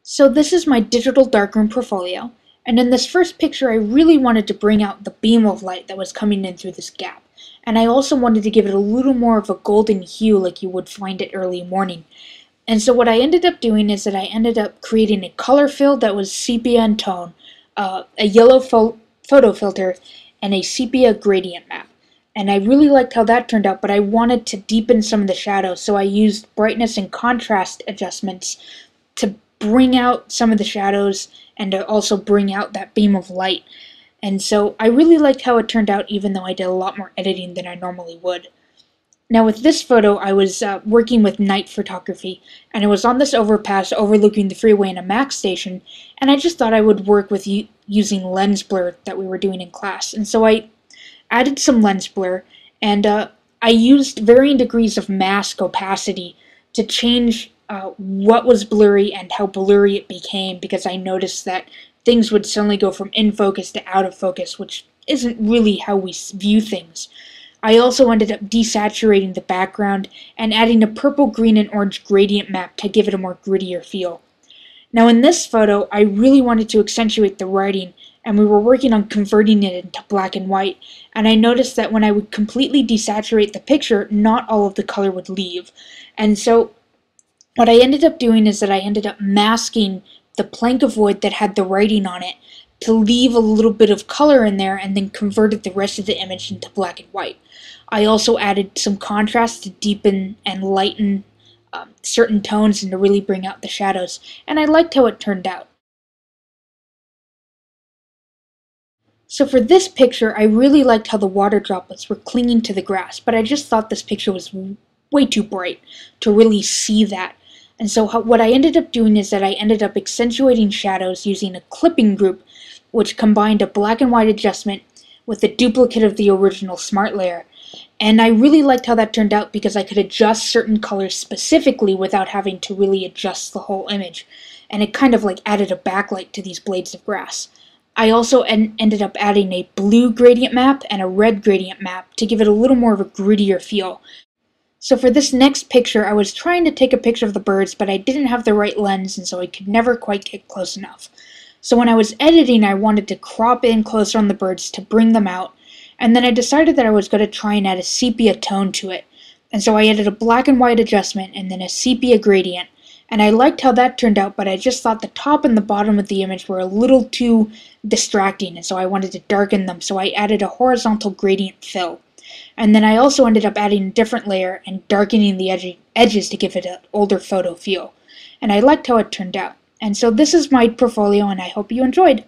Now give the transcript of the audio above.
So this is my digital darkroom Profolio, and in this first picture I really wanted to bring out the beam of light that was coming in through this gap, and I also wanted to give it a little more of a golden hue like you would find it early morning. And so what I ended up doing is that I ended up creating a color fill that was sepia in tone, a yellow photo filter, and a sepia gradient map. And I really liked how that turned out, but I wanted to deepen some of the shadows, so I used brightness and contrast adjustments to bring out some of the shadows and to also bring out that beam of light. And so I really liked how it turned out, even though I did a lot more editing than I normally would. Now with this photo, I was working with night photography, and I was on this overpass overlooking the freeway in a Max station, and I just thought I would work with using lens blur that we were doing in class. And so I added some lens blur, and I used varying degrees of mask opacity to change what was blurry and how blurry it became, because I noticed that things would suddenly go from in focus to out of focus, which isn't really how we view things. I also ended up desaturating the background and adding a purple, green, and orange gradient map to give it a more grittier feel. Now in this photo, I really wanted to accentuate the writing, and we were working on converting it into black and white, and I noticed that when I would completely desaturate the picture, not all of the color would leave. And so what I ended up doing is that I ended up masking the plank of wood that had the writing on it to leave a little bit of color in there, and then converted the rest of the image into black and white. I also added some contrast to deepen and lighten certain tones and to really bring out the shadows, and I liked how it turned out. So for this picture, I really liked how the water droplets were clinging to the grass, but I just thought this picture was way too bright to really see that. And so what I ended up doing is that I ended up accentuating shadows using a clipping group, which combined a black and white adjustment with a duplicate of the original smart layer. And I really liked how that turned out, because I could adjust certain colors specifically without having to really adjust the whole image. And it kind of like added a backlight to these blades of grass. I also ended up adding a blue gradient map and a red gradient map to give it a little more of a grittier feel. So for this next picture, I was trying to take a picture of the birds, but I didn't have the right lens, and so I could never quite get close enough. So when I was editing, I wanted to crop in closer on the birds to bring them out, and then I decided that I was going to try and add a sepia tone to it. And so I added a black and white adjustment and then a sepia gradient, and I liked how that turned out, but I just thought the top and the bottom of the image were a little too distracting, and so I wanted to darken them, so I added a horizontal gradient fill. And then I also ended up adding a different layer and darkening the edges to give it an older photo feel. And I liked how it turned out. And so this is my Profolio, and I hope you enjoyed.